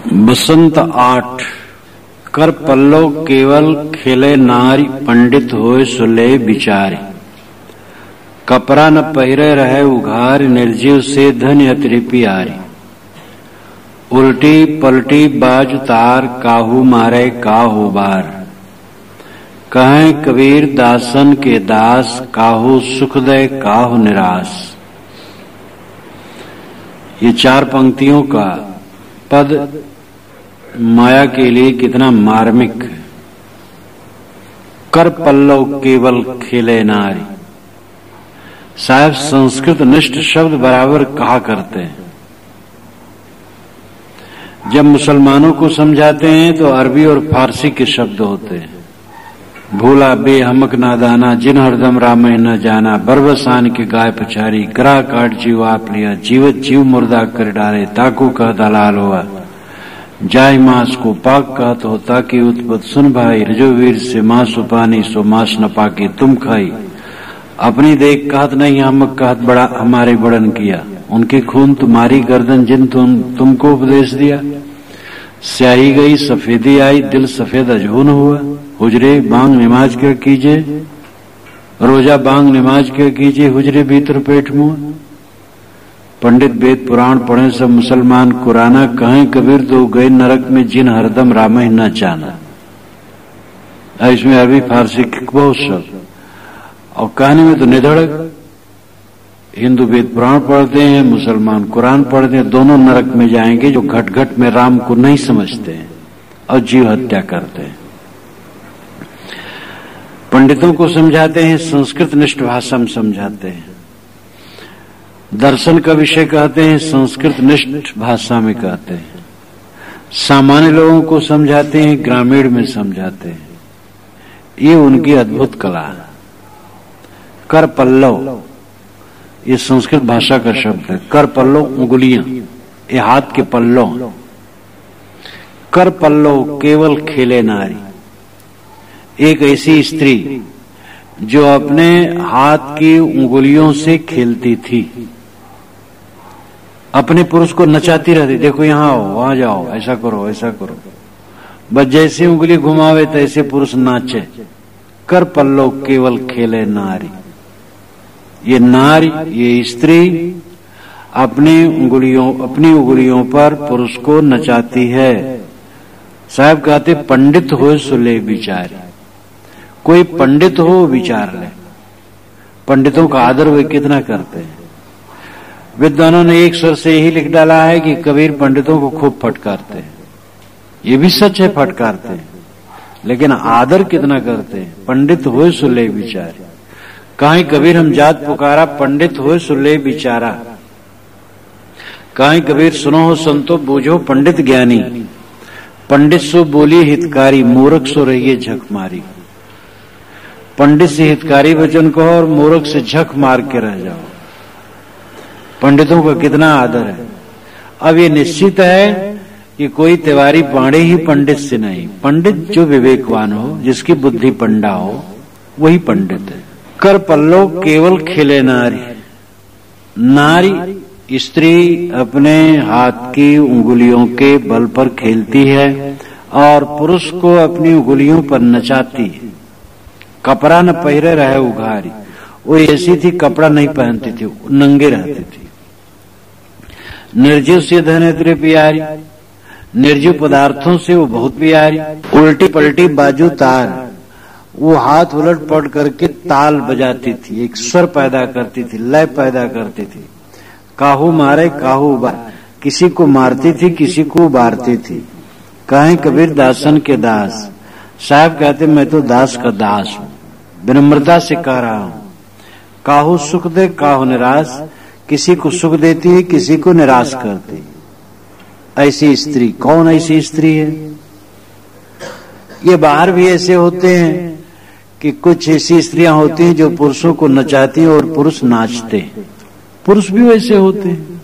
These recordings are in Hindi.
बसंत 8 कर पल्लो केवल खिले नारी पंडित होए सुले बिचारे। कपड़ा न पहिरे रहे उघार निर्जीव से धन अति प्यारी। उल्टी पलटी बाज तार काहू मारे काहू बार। कहें कबीर दासन के दास काहू सुख दे काहू निराश। ये 4 पंक्तियों का पद माया के लिए कितना मार्मिक है। कर पल्लव केवल खिले नारी। साहब संस्कृत निष्ठ शब्द बराबर कहा करते हैं। जब मुसलमानों को समझाते हैं तो अरबी और फारसी के शब्द होते हैं। भूला बेहमक नादाना जिन हरदम रामे न जाना। बरबसान के गाय पछारी ग्राह काट जीव आप लिया। जीवत जीव मुर्दा कर डाले ताकू कह दलाल हुआ। जाय मास को पाक कहत हो ताकि उत्पत सुन भाई। रजोवीर से मास उपानी सो मास न पाके तुम खाई। अपनी देख कहत नहीं हमक कहत बड़ा हमारे बड़न किया। उनके खून तुम्हारी गर्दन जिन तुमको उपदेश दिया। स्याही गई सफेदी आई दिल सफेद अजहून हुआ। हुजरे बांग नमाज क्या कीजिए। रोजा बांग नमाज क्या कीजिए। हुजरे भीतर पेट मुंह। पंडित वेद पुराण पढ़े सब मुसलमान कुराना। कहें कबीर तो गए नरक में जिन हरदम रामे न जाना। इसमें अरबी फारसी के बहुत शब्द और कहानी में तो निधड़क। हिंदू वेद पुराण पढ़ते हैं मुसलमान कुरान पढ़ते हैं। दोनों नरक में जाएंगे जो घट घट में राम को नहीं समझते हैं और जीव हत्या करते हैं। पंडितों को समझाते हैं संस्कृत निष्ठ भाषा में समझाते हैं। दर्शन का विषय कहते हैं संस्कृत निष्ठ भाषा में कहते हैं। सामान्य लोगों को समझाते हैं ग्रामीण में समझाते हैं। ये उनकी अद्भुत कला है। कर पल्लव ये संस्कृत भाषा का शब्द है। कर पल्लव उंगलियां ये हाथ के पल्लव। कर पल्लव केवल खेले नारी। एक ऐसी स्त्री जो अपने हाथ की उंगलियों से खेलती थी। अपने पुरुष को नचाती रहती। देखो यहाँ आओ वहां जाओ ऐसा करो ऐसा करो। बस जैसे उंगली घुमावे तैसे पुरुष नाचे। कर पल्लव केवल खेले नारी। ये नारी ये स्त्री अपनी उंगलियों पर पुरुष को नचाती है। साहब कहते पंडित हो सुले विचार। कोई पंडित हो विचार ले। पंडितों का आदर वे कितना करते हैं। विद्वानों ने एक स्वर से यही लिख डाला है कि कबीर पंडितों को खूब फटकारते हैं। ये भी सच है फटकारते हैं लेकिन आदर कितना करते हैं। पंडित हो सुले विचार। कहीं कबीर हम जात पुकारा पंडित हो सुले बिचारा। कहीं कबीर सुनो हो संतो बूझो पंडित ज्ञानी। पंडित सो बोली हितकारी मूर्ख सो रहिए झक मारी। पंडित से हितकारी वचन कहो और मूर्ख से झक मार के रह जाओ। पंडितों का कितना आदर है। अब ये निश्चित है कि कोई तिवारी पाड़े ही पंडित से नहीं। पंडित जो विवेकवान हो जिसकी बुद्धि पंडा हो वही पंडित है। कर पल्लो केवल खिले नारी। नारी स्त्री अपने हाथ की उंगलियों के बल पर खेलती है और पुरुष को अपनी उंगलियों पर नचाती है। कपड़ा न पहिरे रहे उघारी। वो ऐसी थी कपड़ा नहीं पहनती थी नंगे रहती थी। निर्जीव से धन इतने प्यारी। निर्जीव पदार्थों से वो बहुत प्यारी। उल्टी पलटी बाजू तार। वो हाथ उलट पलट करके ताल बजाती थी। एक स्वर पैदा करती थी लय पैदा करती थी। काहू मारे काहू उबार। किसी को मारती थी किसी को उबारती थी। कहें कबीर दासन के दास। साहब कहते मैं तो दास का दास हूं। विनम्रता से कह रहा हूं। काहू सुख दे काहू निराश। किसी को सुख देती है किसी को निराश करती। ऐसी स्त्री कौन ऐसी स्त्री है। ये बाहर भी ऐसे होते हैं कि कुछ ऐसी स्त्रियां होती हैं जो पुरुषों को नचाती हैं और पुरुष नाचते हैं। पुरुष भी वैसे होते हैं।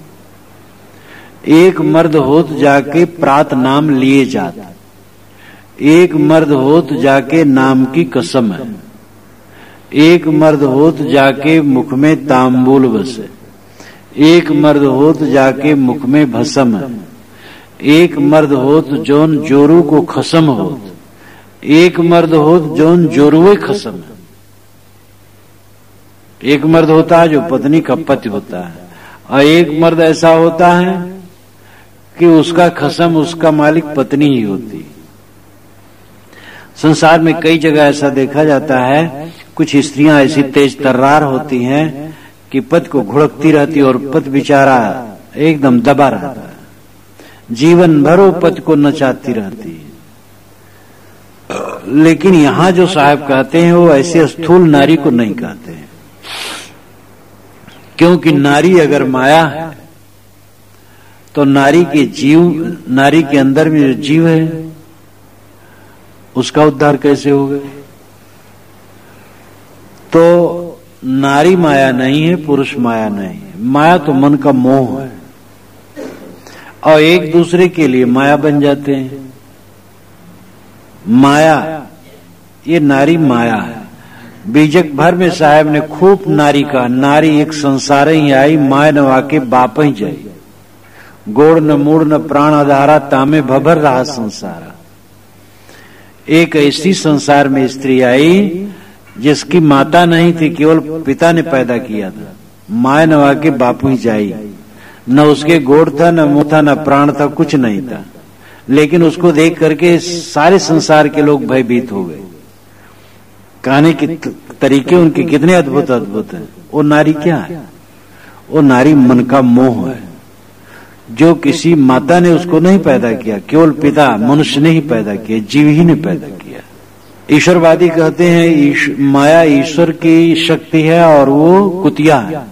एक मर्द होत जाके प्रात नाम लिए जाता। एक मर्द होत जाके नाम की कसम है। एक मर्द होत जाके मुख में तांबूल बसे। एक मर्द होत जाके मुख में भस्म है। एक मर्द होत जोन जोरू को खसम होत, एक मर्द होत जोन जोरुए खसम है। एक मर्द होता है जो पत्नी का पति होता है, और एक मर्द ऐसा होता है कि उसका खसम, उसका मालिक पत्नी ही होती। संसार में कई जगह ऐसा देखा जाता है, कुछ स्त्रियां ऐसी तेज तर्रार होती हैं कि पति को घुड़कती रहती और पति बेचारा एकदम दबा रहता है, जीवन भर वो पति को नचाती रहती है। लेकिन यहां जो साहब कहते हैं वो ऐसे स्थूल नारी को नहीं कहते हैं, क्योंकि नारी अगर माया है तो नारी के जीव, नारी के अंदर में जो जीव है उसका उद्धार कैसे होगा? तो नारी माया नहीं है, पुरुष माया नहीं है। माया तो मन का मोह है, और एक दूसरे के लिए माया बन जाते हैं। माया, ये नारी माया है। बीजक भर में साहब ने खूब नारी का, नारी एक संसार ही आई, माय नवा के बाप ही जाई, गोड़ न मूड़ न प्राण आधारा, तामे भभर रहा संसार। एक ऐसी संसार में स्त्री आई जिसकी माता नहीं थी, केवल पिता ने पैदा किया था। माय नवा के बापू ही जाई, न उसके गोड़ था, न मुंह था, न प्राण था, कुछ नहीं था। लेकिन उसको देख करके सारे संसार के लोग भयभीत हो गए। कहने के तरीके उनके कितने अद्भुत अद्भुत हैं। वो नारी क्या है? वो नारी मन का मोह है, जो किसी माता ने उसको नहीं पैदा किया, केवल पिता मनुष्य ने ही पैदा किया, जीव ही ने पैदा किया। ईश्वरवादी कहते हैं माया ईश्वर की शक्ति है और वो कुतिया है,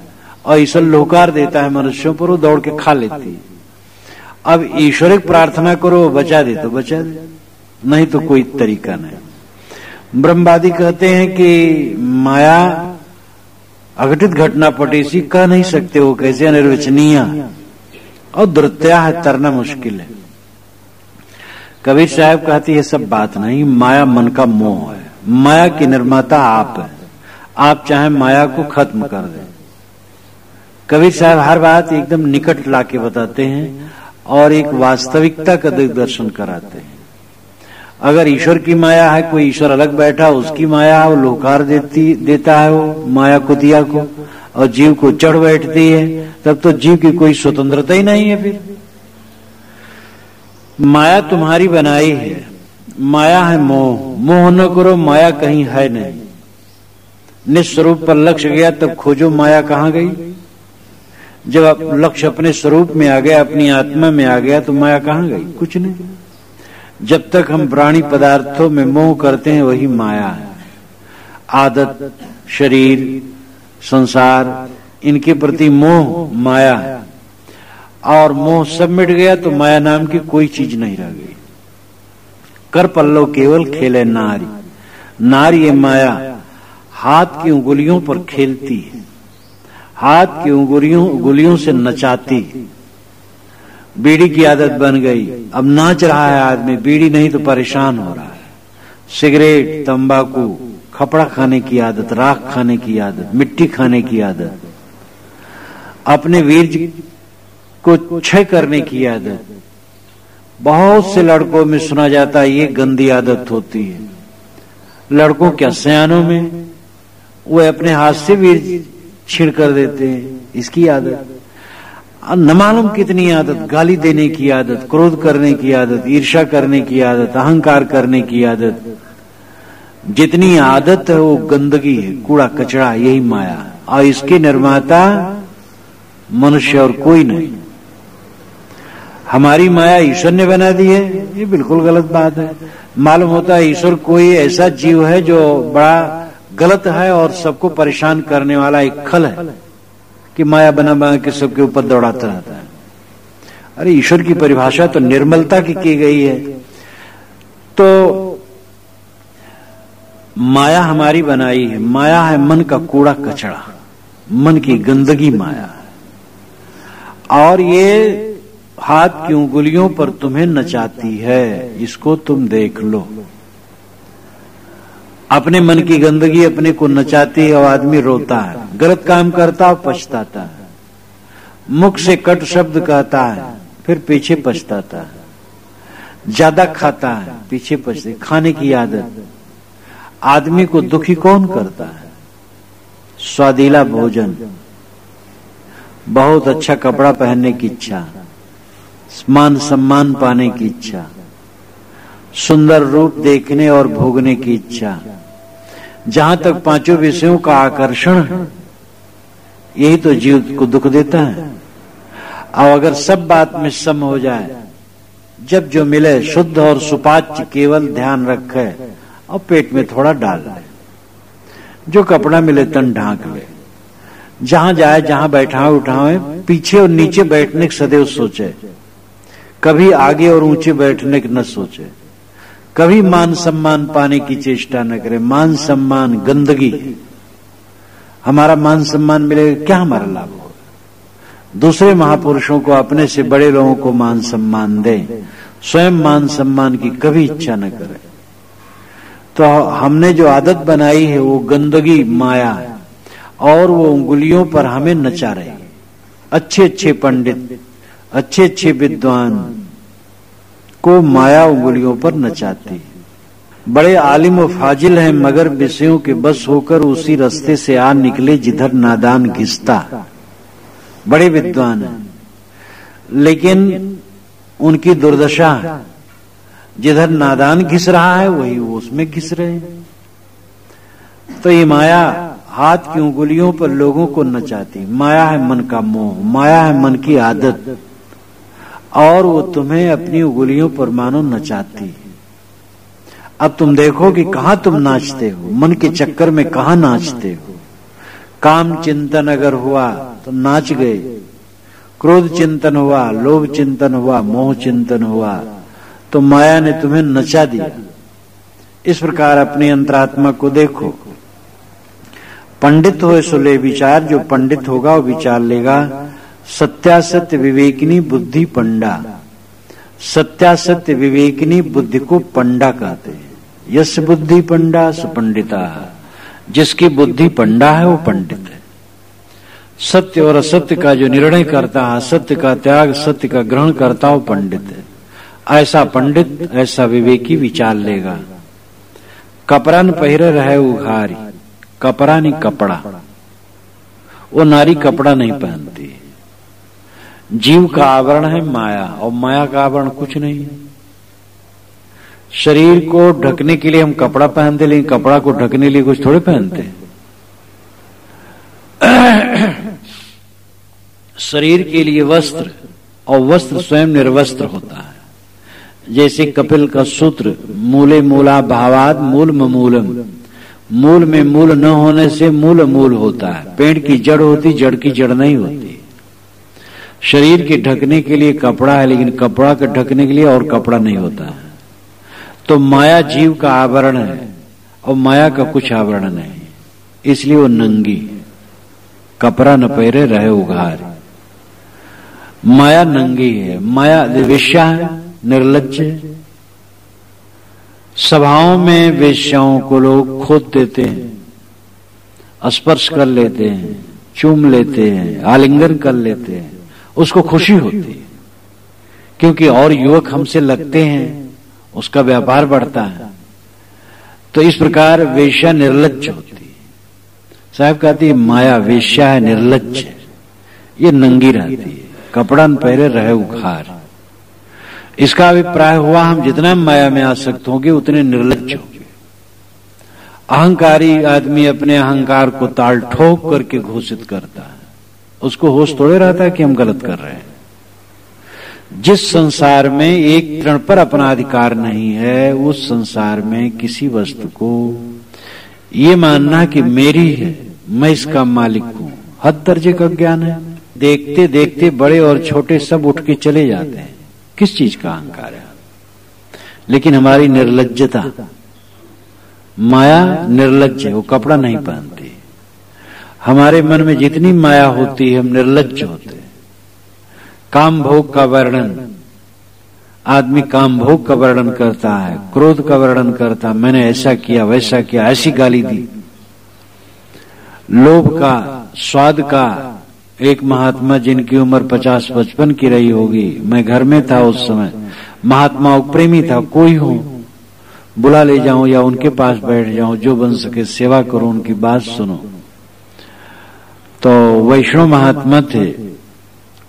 और ईश्वर लोकार देता है मनुष्यों पर, वो दौड़ के खा लेती है। अब ईश्वर की प्रार्थना करो, बचा दे तो बचा दे, नहीं तो कोई तरीका नहीं। ब्रह्मवादी कहते हैं कि माया अघटित घटना पटेसी कह नहीं सकते, वो कैसे अनिर्वचनीय और दुर्त्या है, तरना मुश्किल है। कबीर साहब कहती है सब बात नहीं, माया मन का मोह है। माया की निर्माता आप है, आप चाहे माया को खत्म कर दें। कबीर साहब हर बात एकदम निकट लाके बताते हैं और एक वास्तविकता का दिग्दर्शन कराते हैं। अगर ईश्वर की माया है, कोई ईश्वर अलग बैठा, उसकी माया है, वो लोकार देता है वो माया कुतिया को, और जीव को चढ़ बैठती है, तब तो जीव की कोई स्वतंत्रता ही नहीं है। फिर माया तुम्हारी बनाई है, माया है मोह, मोह न करो, माया कहीं है नहीं। निस्वरूप पर लक्ष्य गया तब खोजो माया कहाँ गई। जब आप लक्ष्य अपने स्वरूप में आ गया, अपनी आत्मा में आ गया, तो माया कहाँ गई? कुछ नहीं। जब तक हम प्राणी पदार्थों में मोह करते हैं वही माया है। आदत, शरीर, संसार, इनके प्रति मोह माया है, और मोह सब मिट गया तो माया नाम की कोई चीज नहीं रह गई। कर पल्लव केवल खेले नारी, नारी ये माया हाथ की उंगलियों पर खेलती है, हाथ की उंगलियों से नचाती। बीड़ी की आदत बन गई, अब नाच रहा है आदमी, बीड़ी नहीं तो परेशान हो रहा है। सिगरेट, तंबाकू, खपड़ा खाने की आदत, राख खाने की आदत, मिट्टी खाने की आदत, अपने वीर्य को क्षय करने की आदत। बहुत से लड़कों में सुना जाता है ये गंदी आदत होती है। लड़कों क्या, सयानों में वो अपने हाथ से वीर्य छीण कर देते हैं, इसकी आदत। न मालूम कितनी आदत, गाली देने की आदत, क्रोध करने की आदत, ईर्ष्या करने की आदत, अहंकार करने की आदत। जितनी आदत है वो गंदगी है, कूड़ा कचरा, यही माया है, और इसके निर्माता मनुष्य और कोई नहीं। हमारी माया ईश्वर ने बना दी है, ये बिल्कुल गलत बात है। मालूम होता है ईश्वर कोई ऐसा जीव है जो बड़ा गलत है और सबको परेशान करने वाला एक खल है कि माया बना बना के सबके ऊपर दौड़ाता रहता है। अरे ईश्वर की परिभाषा तो निर्मलता की गई है। तो माया हमारी बनाई है, माया है मन का कूड़ा कचरा, मन की गंदगी माया है, और ये हाथ की उंगलियों पर तुम्हें नचाती है। इसको तुम देख लो। अपने मन की गंदगी अपने को नचाती है और आदमी रोता है, गलत काम करता और पछताता है, मुख से कट शब्द कहता है, फिर पीछे पछताता है। ज्यादा खाता है, पीछे पछते, खाने की आदत। आदमी को दुखी कौन करता है? स्वादिला भोजन, बहुत अच्छा कपड़ा पहनने की इच्छा, मान सम्मान पाने की इच्छा, सुंदर रूप देखने और भोगने की इच्छा, जहां तक पांचों विषयों का आकर्षण है, यही तो जीव को दुख देता है। और अगर सब बात में सम हो जाए, जब जो मिले शुद्ध और सुपाच्य केवल ध्यान रखे और पेट में थोड़ा डाल ले, जो कपड़ा मिले तन ढांक ले, जहां जाए जहां बैठा उठावे, पीछे और नीचे बैठने की सदैव सोचे, कभी आगे और ऊंचे बैठने की न सोचे, कभी मान सम्मान पाने की चेष्टा न करे। मान सम्मान गंदगी, हमारा मान सम्मान मिलेगा, क्या हमारा लाभ होगा? दूसरे महापुरुषों को, अपने से बड़े लोगों को मान सम्मान दे, स्वयं मान सम्मान की कभी इच्छा न करे। तो हमने जो आदत बनाई है वो गंदगी माया है, और वो उंगलियों पर हमें नचा रही है। अच्छे अच्छे पंडित, अच्छे अच्छे विद्वान को माया उंगलियों पर नचाती। बड़े आलिम व फाजिल हैं, मगर विषयों के बस होकर उसी रास्ते से आ निकले जिधर नादान घिसता। बड़े विद्वान हैं, लेकिन उनकी दुर्दशा है, जिधर नादान घिस रहा है वही वो उसमें घिस रहे हैं। तो ये माया हाथ की उंगलियों पर लोगों को नचाती। माया है मन का मोह, माया है मन की आदत, और वो तुम्हें अपनी उंगलियों पर मानो नचाती। अब तुम देखो कि कहां तुम नाचते हो, मन के चक्कर में कहां नाचते हो। काम चिंतन अगर हुआ तो नाच गए, क्रोध चिंतन हुआ, लोभ चिंतन हुआ, मोह चिंतन हुआ, तो माया ने तुम्हें नचा दिया। इस प्रकार अपनी अंतरात्मा को देखो। पंडित हो सो ले विचार, जो पंडित होगा वो विचार लेगा। सत्यासत्य विवेकिनी बुद्धि पंडा, सत्यासत्य विवेकिनी बुद्धि को पंडा कहते हैं। यस बुद्धि पंडा सुपंडिता, जिसकी बुद्धि पंडा है वो पंडित है। सत्य और असत्य का जो निर्णय करता है, सत्य का त्याग, सत्य का ग्रहण करता हो, पंडित है। ऐसा पंडित, ऐसा विवेकी विचार लेगा। कपड़ा न पहिरे रहे उघारी, कपड़ा नहीं कपड़ा, वो नारी कपड़ा नहीं पहनती। जीव का आवरण है माया, और माया का आवरण कुछ नहीं है। शरीर को ढकने के लिए हम कपड़ा पहनते, लेकिन कपड़ा को ढकने के लिए कुछ थोड़े पहनते। शरीर के लिए वस्त्र, और वस्त्र स्वयं निर्वस्त्र होता है। जैसे कपिल का सूत्र, मूले मूला भावाद मूल मूलम, मूल में मूल न होने से मूल मूल होता है। पेड़ की जड़ होती, जड़ की जड़ नहीं होती। शरीर के ढकने के लिए कपड़ा है, लेकिन कपड़ा के ढकने के लिए और कपड़ा नहीं होता है। तो माया जीव का आवरण है, और माया का कुछ आवरण नहीं, इसलिए वो नंगी। कपड़ा न पहरे रहे उघार, माया नंगी है। माया वेश्या है, निर्लज्ज है। सभाओं में वेश्याओं को लोग खोद देते हैं, स्पर्श कर लेते हैं, चूम लेते हैं, आलिंगन कर लेते हैं, उसको खुशी होती है, क्योंकि और युवक हमसे लगते हैं, उसका व्यापार बढ़ता है। तो इस प्रकार वेश्या निर्लज्ज होती है। साहब कहती है माया वेश्या है, निर्लज्ज है, ये नंगी रहती है, कपड़ा न पहरे रहे उघार। इसका अभिप्राय हुआ हम जितना माया में आसक्त होंगे उतने निर्लज्ज होंगे। अहंकारी आदमी अपने अहंकार को ताल ठोक करके घोषित करता है, उसको होश थोड़े रहता है कि हम गलत कर रहे हैं। जिस संसार में एक तृण पर अपना अधिकार नहीं है, उस संसार में किसी वस्तु को ये मानना कि मेरी है, मैं इसका मालिक हूं, हद दर्जे का ज्ञान है। देखते देखते बड़े और छोटे सब उठ के चले जाते हैं। किस चीज का अहंकार है? लेकिन हमारी निर्लज्जता, माया निर्लज्ज है, वो कपड़ा नहीं पहनती। हमारे मन में जितनी माया होती है हम निर्लज्ज होते हैं। काम भोग का वर्णन, आदमी काम भोग का वर्णन करता है, क्रोध का वर्णन करता, मैंने ऐसा किया वैसा किया, ऐसी गाली दी। लोभ का, स्वाद का, एक महात्मा जिनकी उम्र 50-55 की रही होगी, मैं घर में था उस समय, महात्माओं प्रेमी था, कोई हो बुला ले जाऊं या उनके पास बैठ जाऊं, जो बन सके सेवा करो, उनकी बात सुनो। तो वैष्णव महात्मा थे,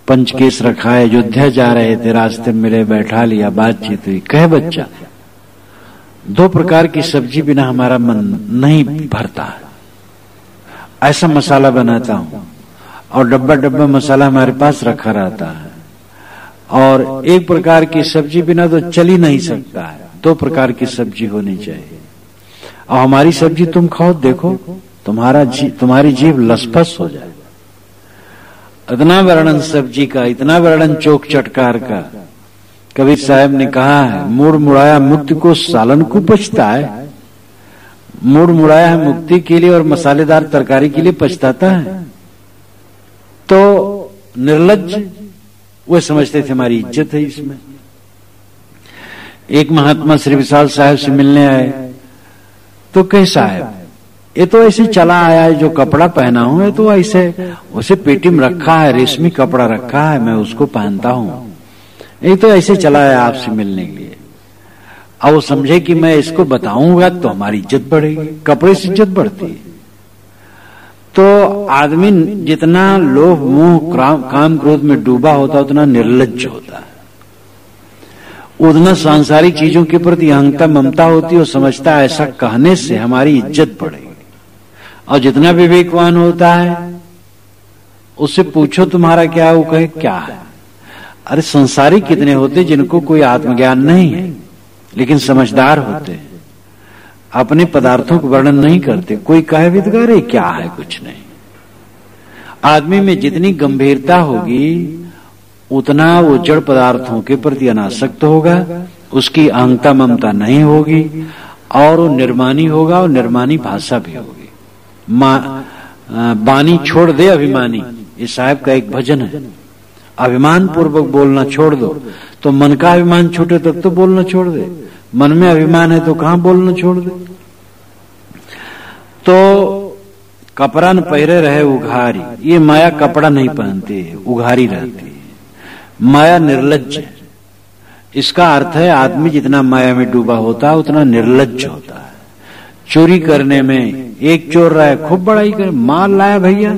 पंचकेश रखा है, अयोध्या जा रहे थे, रास्ते में मिले, बैठा लिया, बातचीत हुई। कहे बच्चा, 2 प्रकार की सब्जी बिना हमारा मन नहीं भरता है, ऐसा मसाला बनाता हूं और डब्बा डब्बा मसाला हमारे पास रखा रहता है, और एक प्रकार की सब्जी बिना तो चल ही नहीं सकता है, 2 प्रकार की सब्जी होनी चाहिए। और हमारी सब्जी तुम खाओ, देखो तुम्हारी जीभ लसफस हो जाए। इतना वर्णन सब्जी का, इतना वर्णन चोक चटकार का। कबीर साहब ने कहा है, मुड़ मुड़ाया मुक्ति को सालन को पछता है। मुड़ मुड़ाया है मुक्ति के लिए और मसालेदार तरकारी के लिए पछताता है। तो निर्लज्ज वो समझते थे हमारी इज्जत है इसमें। एक महात्मा श्री विशाल साहब से मिलने आए, तो कहे साहब ये तो ऐसे चला आया है, जो कपड़ा पहना हूं है तो ऐसे उसे पेटी में रखा है, रेशमी कपड़ा रखा है, मैं उसको पहनता हूं, ये तो ऐसे चला आया आपसे मिलने के लिए। अब वो समझे कि मैं इसको बताऊंगा तो हमारी इज्जत बढ़ेगी, कपड़े से इज्जत बढ़ती है। तो आदमी जितना लोभ मोह काम क्रोध में डूबा होता उतना निर्लज्ज होता है, उतना सांसारिक चीजों के प्रति अहंता ममता होती है, और समझता है ऐसा कहने से हमारी इज्जत बढ़ेगी। और जितना विवेकवान होता है उससे पूछो तुम्हारा क्या, वो कहे क्या है। अरे संसारिक कितने होते जिनको कोई आत्मज्ञान नहीं है लेकिन समझदार होते हैं, अपने पदार्थों को वर्णन नहीं करते। कोई कहे भी तो अरे क्या है, कुछ नहीं। आदमी में जितनी गंभीरता होगी उतना वो जड़ पदार्थों के प्रति अनासक्त होगा, उसकी अहंता ममता नहीं होगी, और वो निर्मानी होगा, और निर्मानी भाषा भी होगी। बानी छोड़ दे अभिमानी, ये साहब का एक भजन है। अभिमान पूर्वक बोलना छोड़ दो, तो मन का अभिमान छूटे तब तो बोलना छोड़ दे। मन में अभिमान है तो कहां बोलना छोड़ दे। तो कपड़ा न पहरे रहे उघारी, ये माया कपड़ा नहीं पहनती है, उघारी रहती है। माया निर्लज्ज है। इसका अर्थ है आदमी जितना माया में डूबा होता है उतना निर्लज्ज होता है। चोरी करने में एक चोर रहा है, खूब बड़ाई करे, माल लाया भैया,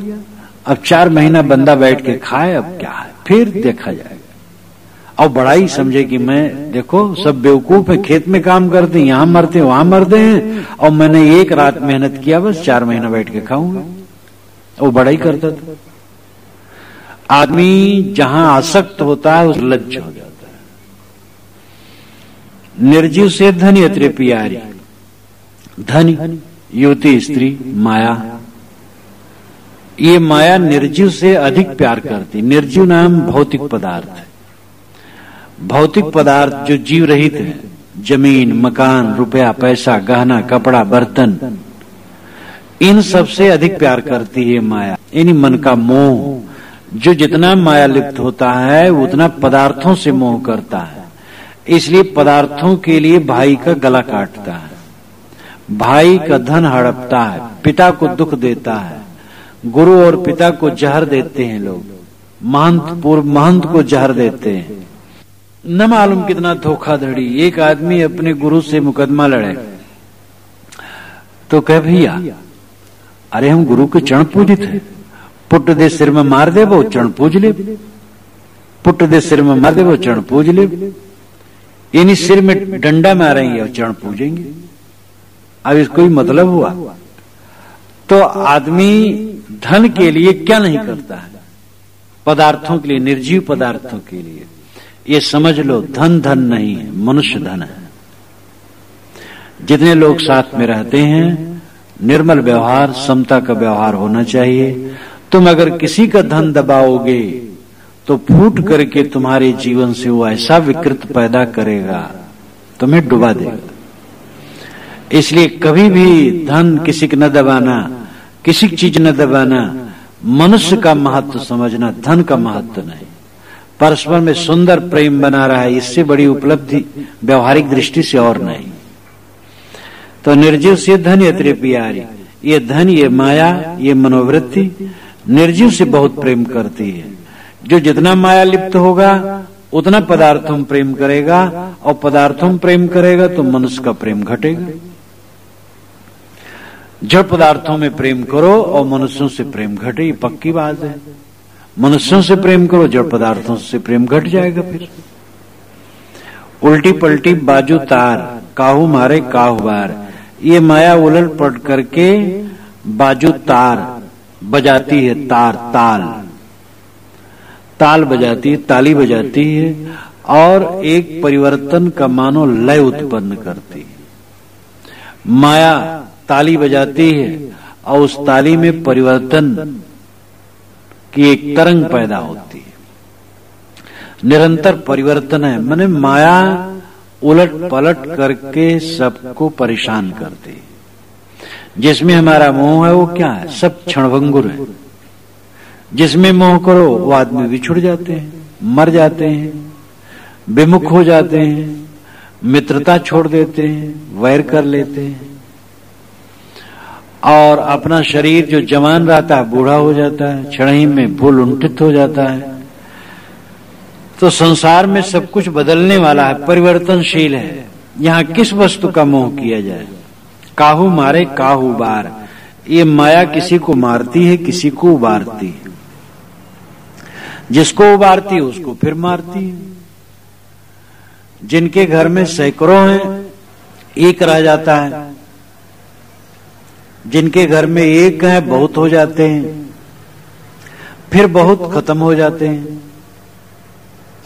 अब 4 महीना बंदा बैठ के खाए, अब क्या है, फिर देखा जाएगा। और बड़ाई समझे कि मैं देखो सब बेवकूफ है, खेत में काम करते हैं, यहां मरते हैं वहां मरते हैं, और मैंने एक रात मेहनत किया, बस 4 महीना बैठ के खाऊंगा। वो बड़ाई करता था। आदमी जहां आसक्त होता है उस लज्ज हो जाता है। निर्जीव से धन अत्रे प्यारी, धन युवती स्त्री माया, ये माया निर्जीव से अधिक प्यार करती। निर्जीव नाम भौतिक पदार्थ है। भौतिक पदार्थ जो जीव रहित है, जमीन मकान रुपया पैसा गहना कपड़ा बर्तन, इन सब से अधिक प्यार करती है माया। इन्हीं मन का मोह, जो जितना माया लिप्त होता है उतना पदार्थों से मोह करता है, इसलिए पदार्थों के लिए भाई का गला काटता है, भाई का धन हड़पता है, पिता को दुख देता है। गुरु और पिता को जहर देते हैं लोग, महंत को जहर देते हैं। न मालूम कितना धोखाधड़ी। एक आदमी अपने गुरु से मुकदमा लड़े तो कहे भैया अरे हम गुरु के चरण पूजित है, पुट दे सिर में मार दे वो चरण पूज ले, पुट दे सिर में मार दे वो चरण पूज ले। यानी सिर में डंडा मारेंगे और चरण पूजेंगे। अब इसको ही मतलब हुआ। तो आदमी धन के लिए क्या नहीं करता है, पदार्थों के लिए, निर्जीव पदार्थों के लिए। ये समझ लो धन धन नहीं है, मनुष्य धन है। जितने लोग साथ में रहते हैं निर्मल व्यवहार समता का व्यवहार होना चाहिए। तुम अगर किसी का धन दबाओगे तो फूट करके तुम्हारे जीवन से वो ऐसा विकृत पैदा करेगा, तुम्हें डुबा देगा। इसलिए कभी भी धन किसी को न दबाना, किसी चीज न दबाना। मनुष्य का महत्व समझना, धन का महत्व नहीं। परस्पर में सुंदर प्रेम बना रहा है, इससे बड़ी उपलब्धि व्यवहारिक दृष्टि से और नहीं। तो निर्जीव से धन अत्रे प्यारी, ये धन ये माया ये मनोवृत्ति निर्जीव से बहुत प्रेम करती है। जो जितना माया लिप्त होगा उतना पदार्थों में प्रेम करेगा, और पदार्थों में प्रेम करेगा तो मनुष्य का प्रेम घटेगा। जड़ पदार्थों में प्रेम करो और मनुष्यों से प्रेम घटे, ये पक्की बात है। मनुष्यों से प्रेम करो, जड़ पदार्थों से प्रेम घट जाएगा। फिर उल्टी पलटी बाजू तार, काहू मारे काहू बार, ये माया उलट पलट करके बाजू तार बजाती है, तार ताल ताल बजाती है, ताली बजाती है, और एक परिवर्तन का मानो लय उत्पन्न करती है। माया ताली बजाती है और उस ताली में परिवर्तन की एक तरंग पैदा होती है, निरंतर परिवर्तन है। माने माया उलट पलट करके सबको परेशान करती है। जिसमें हमारा मोह है वो क्या है? सब क्षणभंगुर है। जिसमें मोह करो वो आदमी बिछुड़ जाते हैं, मर जाते हैं, विमुख हो जाते हैं, मित्रता छोड़ देते हैं, वैर कर लेते हैं, और अपना शरीर जो जवान रहता है बूढ़ा हो जाता है, क्षण ही में भूल उंठित हो जाता है। तो संसार में सब कुछ बदलने वाला है, परिवर्तनशील है। यहाँ किस वस्तु का मोह किया जाए? काहू मारे काहू बार, ये माया किसी को मारती है, किसी को उबारती है। जिसको उबारती है उसको फिर मारती है। जिनके घर में सैकड़ों हैं, एक रह जाता है। जिनके घर में एक है बहुत हो जाते हैं, फिर बहुत खत्म हो जाते हैं।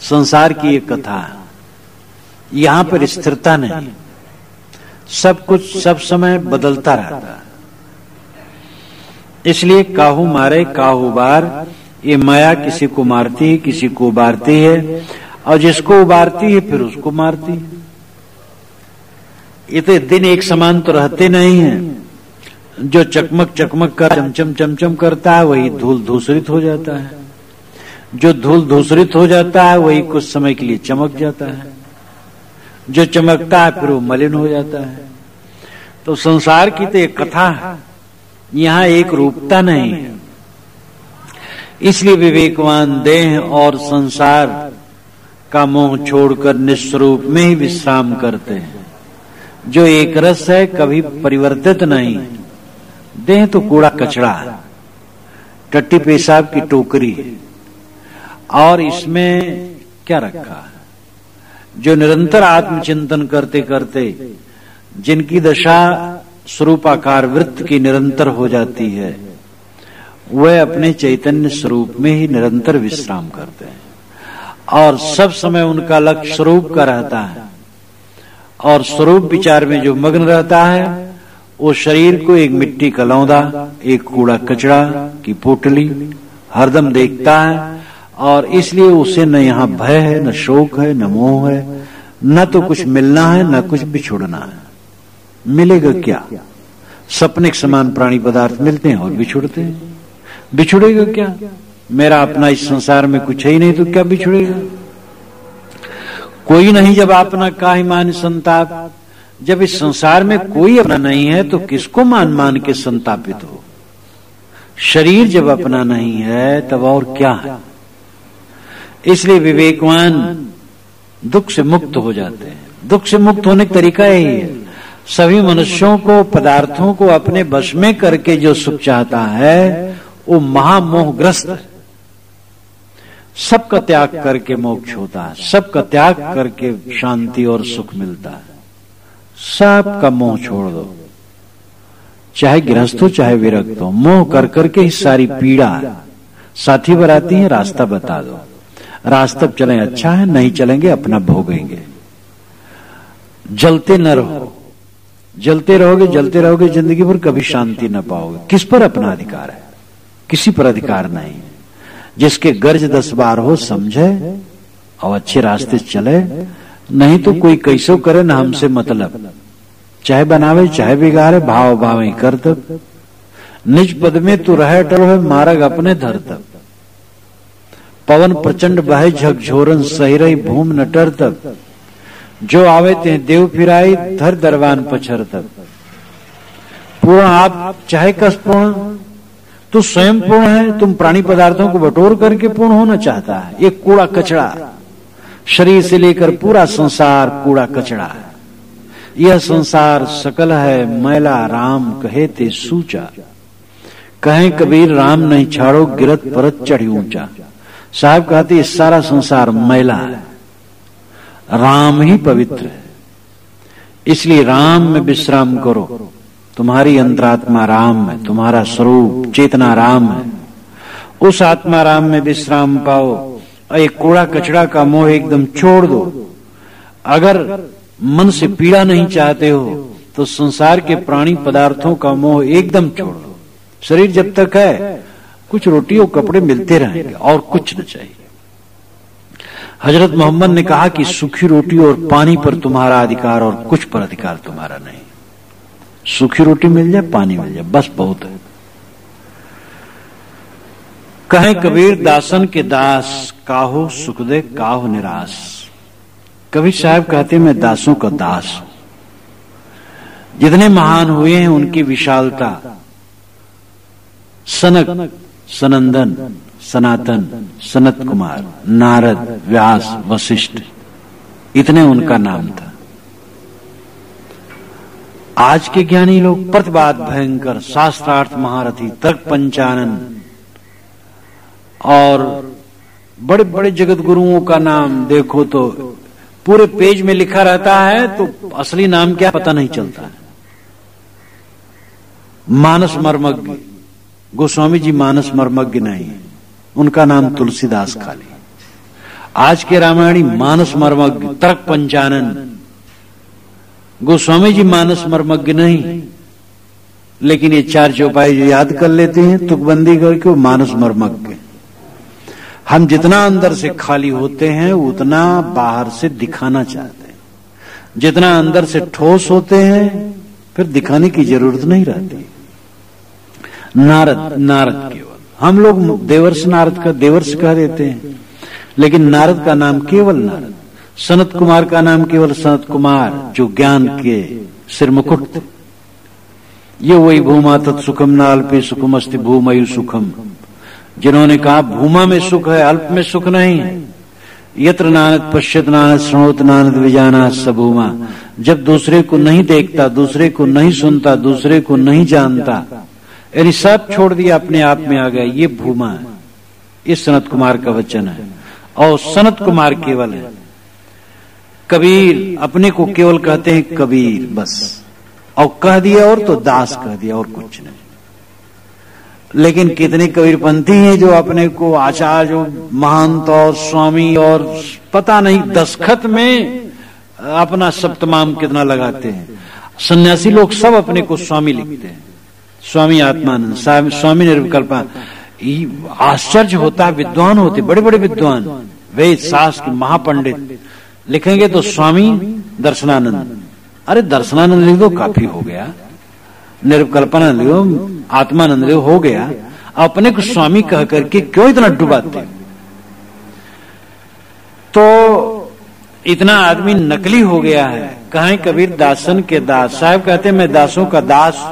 संसार की एक कथा है, यहां पर स्थिरता नहीं, सब कुछ सब समय बदलता रहता है। इसलिए काहू मारे काहू बार, ये माया किसी को मारती है, किसी को उबारती है, और जिसको उबारती है फिर उसको मारती है। ये तो दिन एक समान तो रहते नहीं हैं। जो चकमक चकमक कर चमचम चमचम करता है वही धूल धूसरित हो जाता है। जो धूल धूसरित हो जाता है वही कुछ समय के लिए चमक जाता है। जो चमकता है फिर वो मलिन हो जाता है। तो संसार की तो एक कथा है, यहां एक रूपता नहीं है। इसलिए विवेकवान देह और संसार का मोह छोड़कर निस्वरूप में ही विश्राम करते हैं। जो एक रस है, कभी परिवर्तित नहीं। देह तो कूड़ा कचरा है, टट्टी पेशाब की टोकरी है, और इसमें क्या रखा है? जो निरंतर आत्मचिंतन करते करते जिनकी दशा स्वरूपाकार वृत्त की निरंतर हो जाती है, वह अपने चैतन्य स्वरूप में ही निरंतर विश्राम करते हैं, और सब समय उनका लक्ष्य स्वरूप का रहता है। और स्वरूप विचार में जो मग्न रहता है, वो शरीर को एक मिट्टी का लौंदा, एक कूड़ा कचरा की पोटली हरदम देखता है। और इसलिए उसे न यहाँ भय है, न शोक है, न मोह है, न तो कुछ मिलना है, न कुछ बिछुड़ना है। मिलेगा क्या? सपने के समान प्राणी पदार्थ मिलते हैं और बिछुड़ते हैं। बिछुड़ेगा क्या? मेरा अपना इस संसार में कुछ है ही नहीं तो क्या बिछुड़ेगा? कोई नहीं जब अपना काहे मान संताप। जब इस संसार में कोई अपना नहीं है तो किसको मान मान के संतापित हो? शरीर जब अपना नहीं है तब और क्या है? इसलिए विवेकवान दुख से मुक्त हो जाते हैं। दुख से मुक्त होने का तरीका यही है। सभी मनुष्यों को, पदार्थों को अपने वश में करके जो सुख चाहता है वो महामोहग्रस्त है। सबका त्याग करके मोक्ष होता है, सबका त्याग करके शांति और सुख मिलता है। सबका मोह छोड़ दो, चाहे गृहस्थ हो चाहे विरक्त हो। मोह कर करके ही सारी पीड़ा है। साथी बराती है, रास्ता बता दो। रास्ता चले अच्छा है, नहीं चलेंगे अपना भोगेंगे। जलते न रहो, जलते रहोगे जिंदगी भर, कभी शांति न पाओगे। किस पर अपना अधिकार है? किसी पर अधिकार नहीं। जिसके गर्ज 10 बार हो समझे और अच्छे रास्ते चले, नहीं तो कोई कैसो करे न हमसे मतलब। चाहे बनावे चाहे बिगाड़े, भाव भावे करतब। निज पद में तू रहे अटल है, मार्ग अपने धरतब। पवन प्रचंड बहे झकझोरन, सही रही भूम न टरतब। जो आवे ते देव फिराई, धर दरवान पछरतब। पूर्ण आप चाहे कस पूर्ण, तू स्वयं पूर्ण है। तुम प्राणी पदार्थों को बटोर करके पूर्ण होना चाहता है। एक कूड़ा कचरा शरीर से लेकर पूरा संसार कूड़ा कचड़ा है। यह संसार सकल है मैला, राम कहे ते सूचा। कहें कबीर राम नहीं छाड़ो, गिरत परत चढ़ी ऊंचा। साहब कहते इस सारा संसार मैला है, राम ही पवित्र है, इसलिए राम में विश्राम करो। तुम्हारी अंतरात्मा राम है, तुम्हारा स्वरूप चेतना राम है, उस आत्मा राम में विश्राम पाओ। एक कूड़ा कचड़ा का मोह एकदम छोड़ दो। अगर मन से पीड़ा नहीं चाहते हो तो संसार के प्राणी पदार्थों का मोह एकदम छोड़ दो। शरीर जब तक है कुछ रोटी और कपड़े मिलते रहेंगे और कुछ न चाहिए। हजरत मोहम्मद ने कहा कि सूखी रोटी और पानी पर तुम्हारा अधिकार और कुछ पर अधिकार तुम्हारा नहीं। सूखी रोटी मिल जाए, पानी मिल जाए, बस बहुत है। कहें कबीर दासन के दास, काहो सुख दे काहो निराश। कबीर साहब कहते मैं दासों का दास हूं। जितने महान हुए हैं उनकी विशालता, सनक, सनंदन, सनातन, सनत कुमार, नारद, व्यास, वशिष्ठ, इतने उनका नाम था। आज के ज्ञानी लोग प्रतिवाद भयंकर, शास्त्रार्थ महारथी, तर्क पंचानन और बड़े बड़े जगत गुरुओं का नाम देखो तो पूरे पेज में लिखा रहता है, तो असली नाम क्या पता नहीं चलता है। मानस मर्मज्ञ, गोस्वामी जी मानस मर्मज्ञ नहीं, उनका नाम तुलसीदास खाली। आज के रामायणी मानस मर्मज्ञ, तर्क पंचानन, गोस्वामी जी मानस मर्मज्ञ नहीं, लेकिन ये चार चौपाई जो याद कर लेते हैं तुकबंदी करके वो मानस मर्मज्ञ। हम जितना अंदर से खाली होते हैं उतना बाहर से दिखाना चाहते हैं। जितना अंदर से ठोस होते हैं फिर दिखाने की जरूरत नहीं रहती। नारद केवल, हम लोग देवर्ष नारद का देवर्ष कह देते हैं, लेकिन नारद का नाम केवल नारद। सनत कुमार का नाम केवल सनत कुमार, जो ज्ञान के सिर मुकुट थे। ये वही भूमा तत्सुखम न अल्पे सुखम अस्ति भूमयु सुखम, जिन्होंने कहा भूमा में सुख है, अल्प में सुख नहीं है। यत्र नानद पश्यत नानद श्रोत नानद विजाना सबूमा। जब दूसरे को नहीं देखता, दूसरे को नहीं सुनता, दूसरे को नहीं जानता, यानी सब छोड़ दिया, अपने आप में आ गया, ये भूमा है। इस सनत कुमार का वचन है। और सनत कुमार केवल है। कबीर अपने को केवल कहते हैं कबीर बस, और कह दिया और तो दास कह दिया और कुछ नहीं। लेकिन कितने कबीरपंथी हैं जो अपने को आचार्य, महंत और स्वामी और पता नहीं दस्तखत में अपना सब तमाम कितना लगाते हैं। सन्यासी लोग सब अपने को स्वामी लिखते हैं, स्वामी आत्मानंद, स्वामी निर्विकल्पा। आश्चर्य होता है, विद्वान होते, बड़े बड़े विद्वान, वेद शास्त्र महापंडित लिखेंगे तो स्वामी दर्शनानंद। अरे दर्शनानंद लिख दो काफी हो गया, निर्विकल्पानंद लिखो, आत्मानंद लिखो, हो गया। अपने को स्वामी कह करके क्यों इतना डुबाते? तो इतना आदमी नकली हो गया है। कहें कबीर दासन के दास। साहब कहते मैं दासों का दास,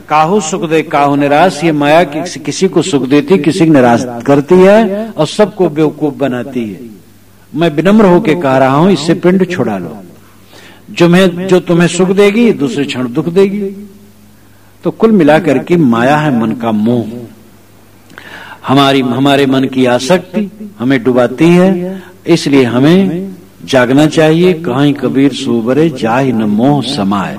काहू सुख दे काहू निराश। ये माया किसी को सुख देती, किसी को निराश करती है और सबको बेवकूफ बनाती है। मैं विनम्र होके कह रहा हूं, इससे पिंड छुड़ा लो। जो तुम्हें सुख देगी दूसरे क्षण दुख देगी। तो कुल मिलाकर के माया है मन का मोह। हमारे मन की आसक्ति हमें डुबाती है, इसलिए हमें जागना चाहिए। कहीं कबीर सोबरे जाहि न मोह समाए।